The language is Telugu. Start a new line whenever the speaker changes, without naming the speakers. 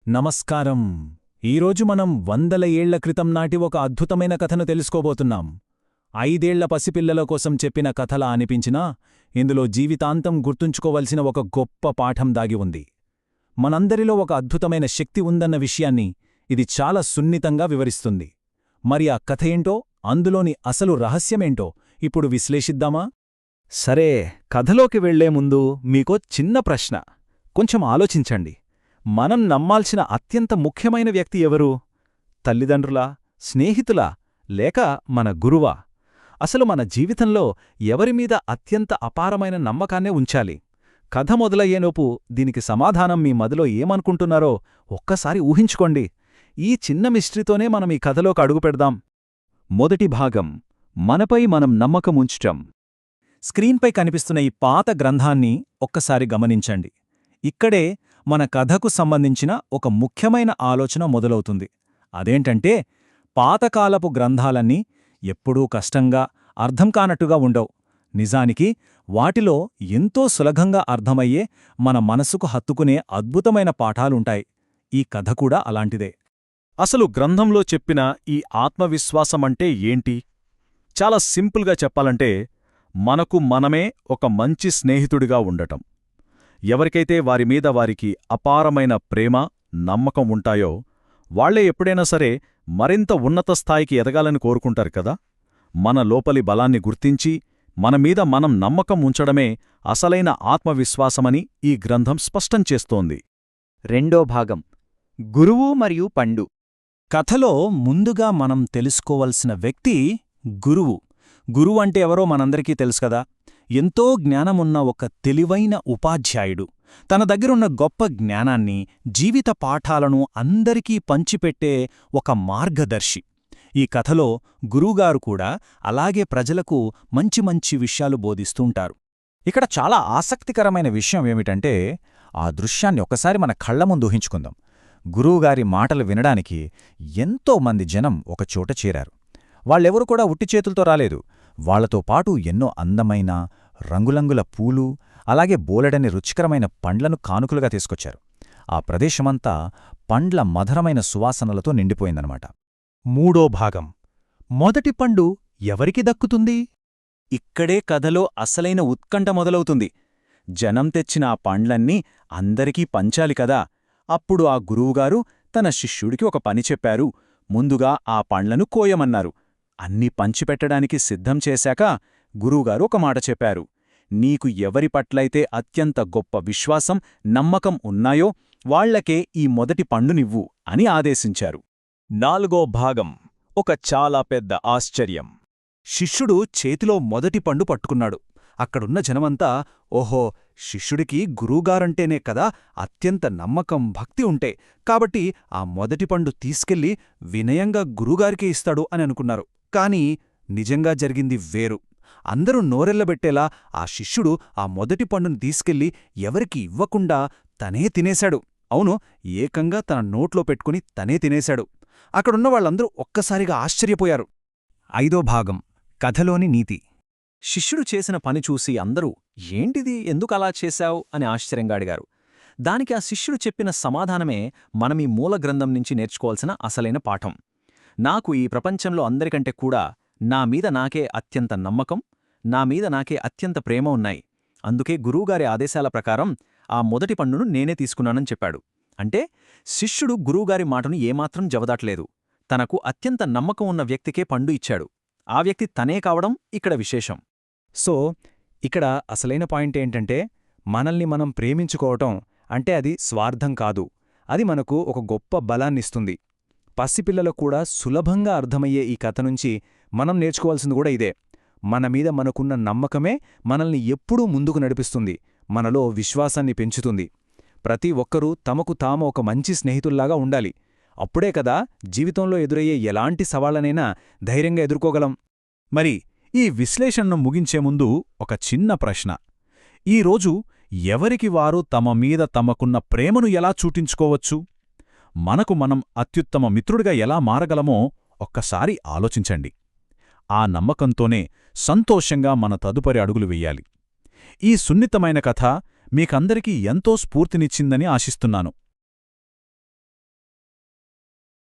నమస్కారం. ఈరోజు మనం వందల ఏళ్ల క్రితం నాటి ఒక అద్భుతమైన కథను తెలుసుకోబోతున్నాం. 5 ఏళ్ల పసిపిల్లల కోసం చెప్పిన కథలా అనిపించినా ఇందులో జీవితాంతం గుర్తుంచుకోవలసిన ఒక గొప్ప పాఠం దాగి ఉంది. మనందరిలో ఒక అద్భుతమైన శక్తి ఉందన్న విషయాన్ని ఇది చాలా సున్నితంగా వివరిస్తుంది. మరి ఆ కథ ఏంటో, అందులోని అసలు రహస్యమేంటో ఇప్పుడు విశ్లేషిద్దామా?
సరే, కథలోకి వెళ్లే ముందు మీకో చిన్న ప్రశ్న. కొంచెం ఆలోచించండి. మనం నమ్మాల్సిన అత్యంత ముఖ్యమైన వ్యక్తి ఎవరు? తల్లిదండ్రులా, స్నేహితులా, లేక మన గురువా? అసలు మన జీవితంలో ఎవరిమీద అత్యంత అపారమైన నమ్మకాన్నే ఉంచాలి? కథ మొదలయ్యేలోపు దీనికి సమాధానం మీ మదిలో ఏమనుకుంటున్నారో ఒక్కసారి ఊహించుకోండి. ఈ చిన్న మిస్టరీతోనే మనం ఈ కథలోకి అడుగుపెడదాం. మొదటి భాగం, మనపై మనం నమ్మకముంచటం.
స్క్రీన్పై కనిపిస్తున్న ఈ పాత గ్రంథాన్ని ఒక్కసారి గమనించండి. ఇక్కడే మన కథకు సంబంధించిన ఒక ముఖ్యమైన ఆలోచన మొదలవుతుంది. అదేంటంటే, పాతకాలపు గ్రంథాలన్నీ ఎప్పుడూ కష్టంగా, అర్థం కానట్టుగా ఉండవు. నిజానికి వాటిలో ఎంతో సులభంగా అర్థమయ్యే, మన మనసుకు హత్తుకునే అద్భుతమైన పాఠాలుంటాయి. ఈ కథ కూడా అలాంటిదే.
అసలు గ్రంథంలో చెప్పిన ఈ ఆత్మవిశ్వాసమంటే ఏంటి? చాలా సింపుల్గా చెప్పాలంటే, మనకు మనమే ఒక మంచి స్నేహితుడిగా ఉండటం. ఎవరికైతే వారిమీద వారికి అపారమైన ప్రేమ, నమ్మకం ఉంటాయో వాళ్లే ఎప్పుడైనా సరే మరింత ఉన్నత స్థాయికి ఎదగాలని కోరుకుంటారు కదా. మన లోపలి బలాన్ని గుర్తించి మనమీద మనం నమ్మకం ఉంచడమే అసలైన ఆత్మవిశ్వాసమని ఈ గ్రంథం స్పష్టం చేస్తోంది.
రెండో భాగం, గురువు మరియు పండు.
కథలో ముందుగా మనం తెలుసుకోవలసిన వ్యక్తి గురువు. గురువంటే ఎవరో మనందరికీ తెలుసు కదా. ఎంతో జ్ఞానమున్న ఒక తెలివైన ఉపాధ్యాయుడు. తన దగ్గరున్న గొప్ప జ్ఞానాన్ని, జీవిత పాఠాలను అందరికీ పంచిపెట్టే ఒక మార్గదర్శి. ఈ కథలో గురువుగారు కూడా అలాగే ప్రజలకు మంచి మంచి విషయాలు బోధిస్తుంటారు. ఇక్కడ చాలా ఆసక్తికరమైన విషయం ఏమిటంటే, ఆ దృశ్యాన్ని ఒకసారి మన కళ్ల ముందు ఊహించుకుందాం. గురువుగారి మాటలు వినడానికి ఎంతోమంది జనం ఒకచోట చేరారు. వాళ్ళెవరూ కూడా ఉట్టి చేతులతో రాలేదు. వాళ్లతో పాటు ఎన్నో అందమైన, రంగులంగుల పూలు, అలాగే బోలెడని రుచికరమైన పండ్లను కానుకలుగా తీసుకొచ్చారు. ఆ ప్రదేశమంతా పండ్ల మధురమైన సువాసనలతో నిండిపోయిందనమాట. మూడో భాగం, మొదటి పండు ఎవరికి దక్కుతుంది? ఇక్కడే కథలో అసలైన ఉత్కంఠ మొదలవుతుంది. జనం తెచ్చిన ఆ పండ్లన్నీ అందరికీ పంచాలి కదా. అప్పుడు ఆ గురువుగారు తన శిష్యుడికి ఒక పని చెప్పారు. ముందుగా ఆ పండ్లను కోయమన్నారు. అన్నీ పంచిపెట్టడానికి సిద్ధం చేశాక గురువుగారు ఒక మాట చెప్పారు. నీకు ఎవరి పట్లయితే అత్యంత గొప్ప విశ్వాసం, నమ్మకం ఉన్నాయో వాళ్లకే ఈ మొదటి పండునివ్వు అని ఆదేశించారు.
నాలుగో భాగం, ఒక చాలా పెద్ద ఆశ్చర్యం.
శిష్యుడు చేతిలో మొదటి పండు పట్టుకున్నాడు. అక్కడున్న జనమంతా, ఓహో, శిష్యుడికి గురువుగారంటేనే కదా అత్యంత నమ్మకం, భక్తి ఉంటే, కాబట్టి ఆ మొదటి పండు తీసుకెళ్లి వినయంగా గురువుగారికే ఇస్తాడు అని అనుకున్నారు. కాని నిజంగా జరిగింది వేరు. అందరూ నోరెళ్లబెట్టేలా ఆ శిష్యుడు ఆ మొదటి పండును తీసుకెళ్లి ఎవరికి ఇవ్వకుండా తనే తినేశాడు. అవును, ఏకంగా తన నోట్లో పెట్టుకుని తనే తినేశాడు. అక్కడున్న వాళ్ళందరూ ఒక్కసారిగా ఆశ్చర్యపోయారు. ఐదో భాగం, కథలోని నీతి. శిష్యుడు చేసిన పని చూసి అందరూ, ఏంటిది, ఎందుకలా చేశావు అని ఆశ్చర్యంగా అడిగారు. దానికి ఆ శిష్యుడు చెప్పిన సమాధానమే మనమీ మూలగ్రంథం నుంచి నేర్చుకోవాల్సిన అసలైన పాఠం. నాకు ఈ ప్రపంచంలో అందరికంటే కూడా నా మీద నాకే అత్యంత నమ్మకం, నా మీద నాకే అత్యంత ప్రేమ ఉన్నాయి. అందుకే గురువుగారి ఆదేశాల ప్రకారం ఆ మొదటి పండును నేనే తీసుకున్నానని చెప్పాడు. అంటే శిష్యుడు గురువుగారి మాటను ఏమాత్రం జవదాట్లేదు. తనకు అత్యంత నమ్మకం ఉన్న వ్యక్తికే పండు ఇచ్చాడు. ఆ వ్యక్తి తనే కావడం ఇక్కడ విశేషం. సో ఇక్కడ అసలైన పాయింట్ ఏంటంటే, మనల్ని మనం ప్రేమించుకోవటం అంటే అది స్వార్థం కాదు. అది మనకు ఒక గొప్ప బలాన్నిస్తుంది. పసిపిల్లలకు కూడా సులభంగా అర్థమయ్యే ఈ కథ నుంచి మనం నేర్చుకోవాల్సింది కూడా ఇదే. మనమీద మనకున్న నమ్మకమే మనల్ని ఎప్పుడూ ముందుకు నడిపిస్తుంది, మనలో విశ్వాసాన్ని పెంచుతుంది. ప్రతి ఒక్కరూ తమకు తాము ఒక మంచి స్నేహితుల్లాగా ఉండాలి. అప్పుడే కదా జీవితంలో ఎదురయ్యే ఎలాంటి సవాళ్లనైనా ధైర్యంగా ఎదుర్కోగలం. మరి ఈ విశ్లేషణను ముగించే ముందు ఒక చిన్న ప్రశ్న. ఈరోజు ఎవరికి వారు తమ మీద తమకున్న ప్రేమను ఎలా చూటించుకోవచ్చు? మనకు మనం అత్యుత్తమ మిత్రుడిగా ఎలా మారగలమో ఒక్కసారి ఆలోచించండి. ఆ నమ్మకంతోనే సంతోషంగా మన తదుపరి అడుగులు వెయ్యాలి. ఈ సున్నితమైన కథ మీకందరికీ ఎంతో స్ఫూర్తినిచ్చిందని ఆశిస్తున్నాను.